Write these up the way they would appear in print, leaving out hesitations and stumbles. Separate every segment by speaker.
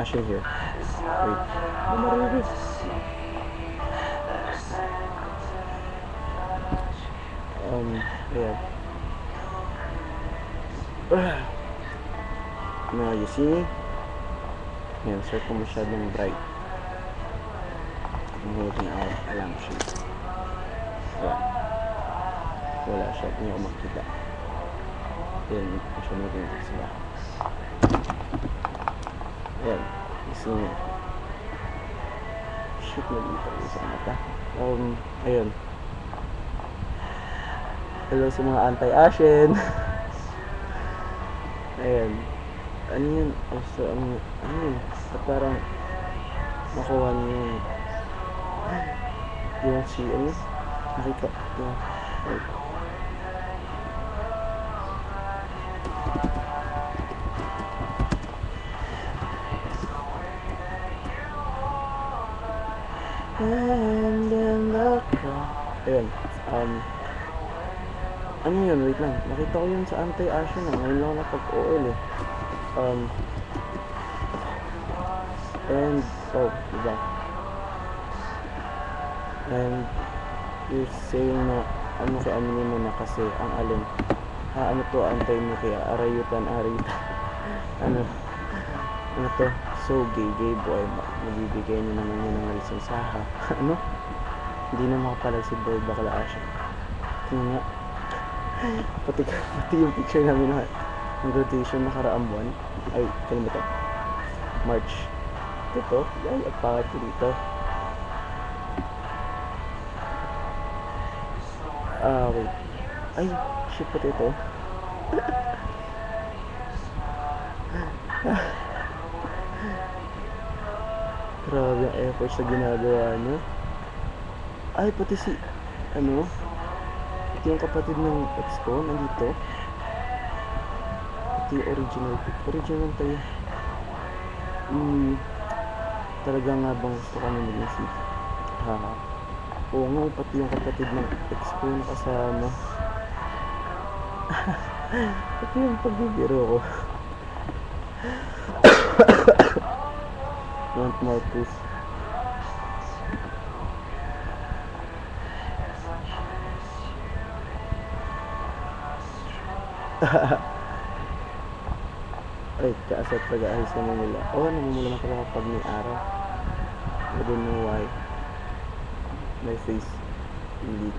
Speaker 1: anti-Ashen here. Wait. Maririnig. Ayan. Now, you see? Ayan, sir, kung masyadong bright. I'm holding out a lampshade. Ayan. Wala siya. Hindi ako makita. Ayan, masyadong tingin sa bahay. Ayan. Isi nyo. Shoot na dito sa mata. Ayan. Hello sa mga anti-Ashen. Ayan. Ano yun? Also, ano yun? Parang makuha niyo yung si, ano? Nakita. Yeah. Right. And then the crowd. Ayan. Ano yun? Wait lang. Nakita ko yun sa anti-Ashen na. Ngayon lang napag-OL eh. And, oh, diba? And, you're saying na, ano kay aminin mo na kasi, ang alin, ano to, antay mo kaya, arayutan, ano to, so gay boy, magbibigay niyo naman yun ng reason sa ano? Hindi na makapalag si boy, bakla Ashen. Tingnan nga, pati yung picture namin ng graduation nakaraang buwan, ay, kalimutan, March. Ito, ay, apakit ko dito. Wait. Ay, shit, pati ito. Grabe ang efforts na ginagawa nyo. Ay, pati si, ano, ito yung kapatid ng ex ko, nandito. Ito yung original tayo. Talaga nga bang gusto ka naman yung si oo nga, pati yung kapatid ng ex ko nakasama. Pati yung pagbibiro ko. Want more proof? Ay, kaasat pag-aayos naman nila. Namumula na pala kapag may araw. I don't know why my face really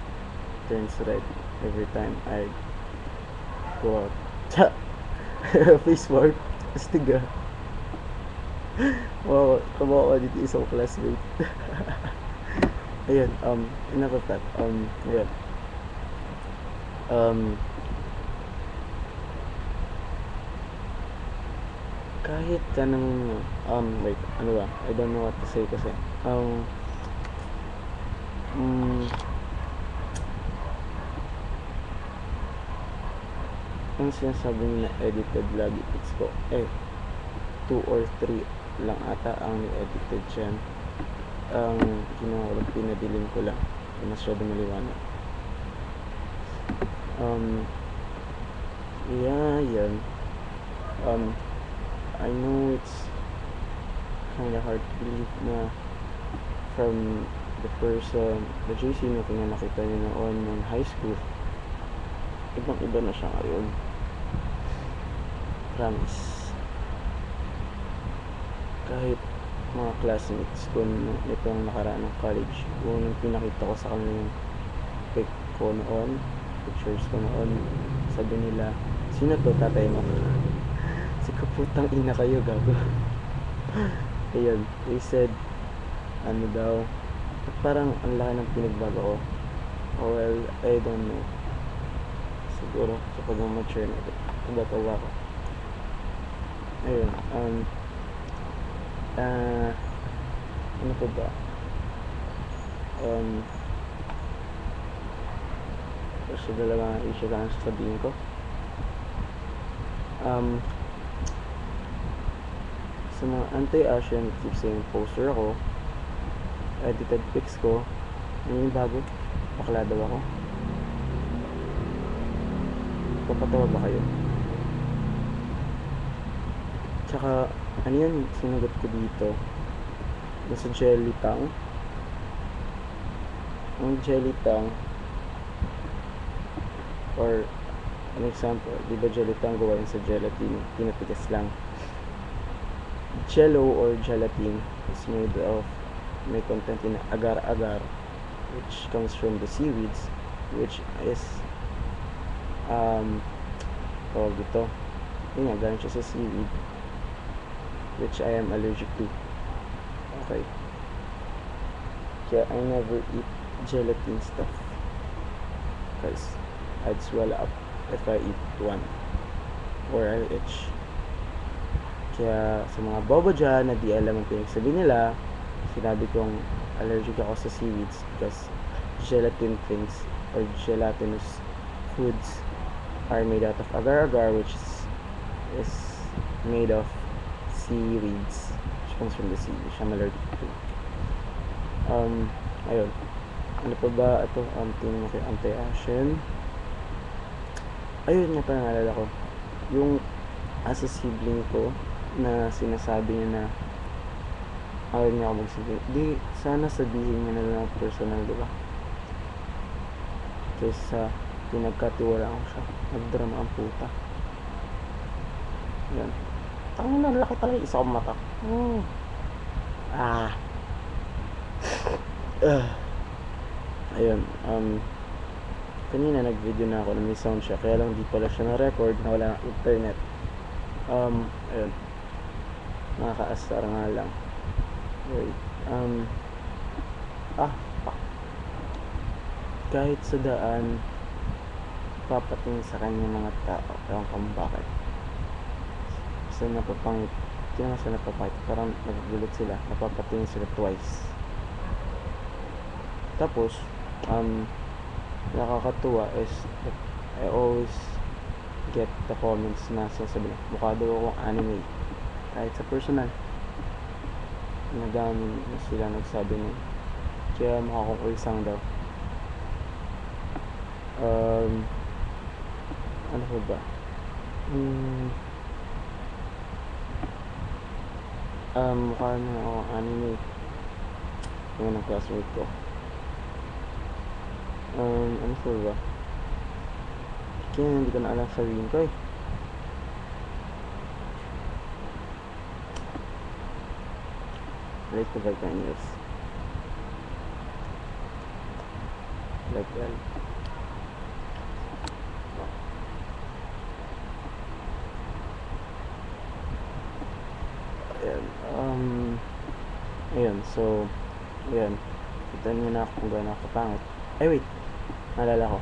Speaker 1: turns red every time I go out. Face warp. Astiga. Wow, kabawa dito isang classmate. Ayan, enough of that. Ayan. Kahit kanang wait, ano ba? I don't know what to say kasi ang sinasabi nila edited lagi it's ko 2 or 3 lang ata ang ni-edited dyan. Ginawa ko lang, pinadilim ko lang masyado maliwanag. Yeah, yan. I know it's kinda hard to believe na from the person, the JC na nakita niyo noon ng high school, ibang iba na siya ngayon. Promise. Kahit mga classmates ko nitong nakaraan ng college, kung pinakita ko sa kanila yung pic ko noon, pictures ko noon, sabi nila, sino to, tatay mo? Si kaputang ina kayo, gago. Ayun, they said, ano daw, parang ang laki ng pinagbago ko. Well, I don't know. Siguro, sa pag-mature na ito, nagatawa ko. Ayun, ano pa ba? Kasi dalawang issue lang sasabihin ko. Sa mga anti-Ashen, keep saying poster ako, edited pics ko, ano yung bago? Bakla daw ako. Papatawa ba kayo? Tsaka Ano yan? Sinagot ko dito. Nasa jelly tang. Ang jelly tang, or an example, di ba jelly tang gawain sa gelatin, pinatigas lang. Jello or gelatin is made of, may content in agar-agar, which comes from the seaweeds, which is tawag ito, yun nga, galing siya sa seaweed, which I am allergic to. Okay, kaya I never eat gelatin stuff because I'd swell up if I eat one, or I'll itch. Kaya sa mga bobo dyan na di alam ang pinagsabi nila, sinabi kong allergic ako sa seaweeds because gelatin things or gelatinous foods are made out of agar-agar, which is made of seaweeds, which comes from the sea, which I'm allergic to. Ayun. Ano pa ba? Ito, tingin mo kay anti-ashen. Ayun nga pa, naalala ko. Yung as a sibling ko, na sinasabi niya na ayaw niya ako magsabi. Di, sana sabihin niya na lang personal, diba? Kaysa pinagkatiwalaan ko siya. Nagdrama ang puta. Yan. Tangin na, laki talaga isa akong mata. Ayun, kanina nag-video na ako na may sound siya, kaya lang di pala siya na-record na wala ng internet. Ayun, nakakaasar nga lang. Wait, fuck. Kahit sa daan, papatingin sa kanya mga tao, ewan kung bakit. Basta napapangit, hindi naman sila napapangit, parang naggugulat sila, napapatingin sila twice. Tapos, nakakatuwa is I always get the comments na sasabi na mukha daw akong anime, kahit sa personal. Nadami na sila nagsabi na kaya mukha akong ulsang daw. Ano ko ba? Mukha na akong anime. Yung ng classmate ko. Ano po ba? Kaya hindi ko na alam sabihin ko eh. Like the Volcanoes. Like that. Ayan, so ayan, kita nyo na kung gano'n ako pangit. Ay wait, naalala ko,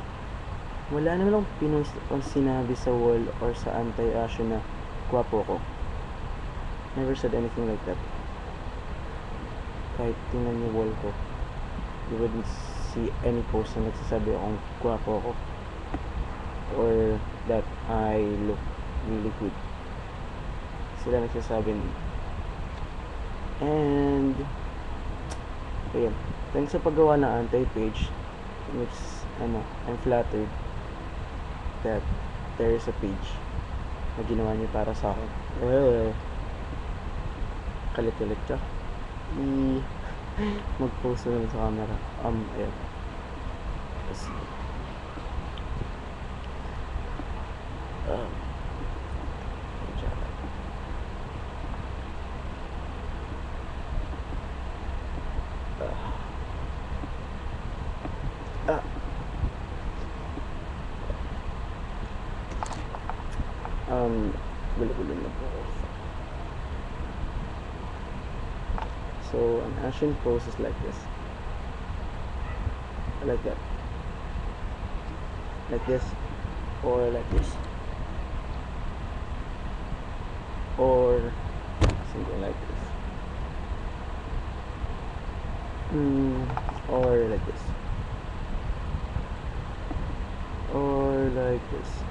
Speaker 1: wala naman akong pinost o sinabi sa wall or sa anti-ashen na gwapo ko. Never said anything like that. Kahit tingnan niyo wall ko, you wouldn't see any post na nagsasabi akong gwapo ko or that I look really good. Sila nagsasabi din. And ayun, thanks sa paggawa ng anti-page, which I'm flattered that there is a page na ginawa niyo para sa akin. Kalit-kalit ka. Mag-post na lang sa camera. Ayun. Kasi gulo-gulo na po. So an ashen pose is like this, like that, like this, or like this, or something like this, or like this, or like this.